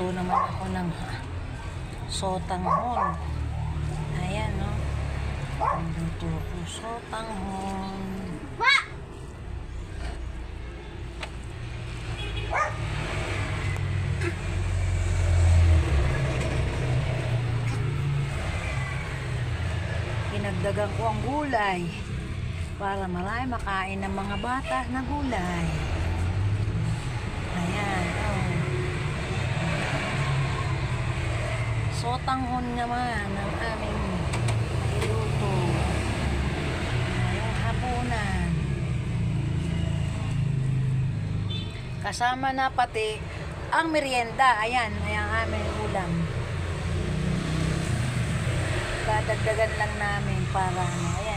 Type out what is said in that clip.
Magluto naman ako ng sotanghon. Ayan, no? Magluto ko sotanghon. Pinagdagan ko ang gulay para marami makain ng mga bata na gulay. Ayan, oh. Sotanghon naman ang aming iluto. Ayan, hapunan. Kasama na pati ang merienda. Ayan, ang aming ulam. Dadagdagan lang namin para ano. Ayan.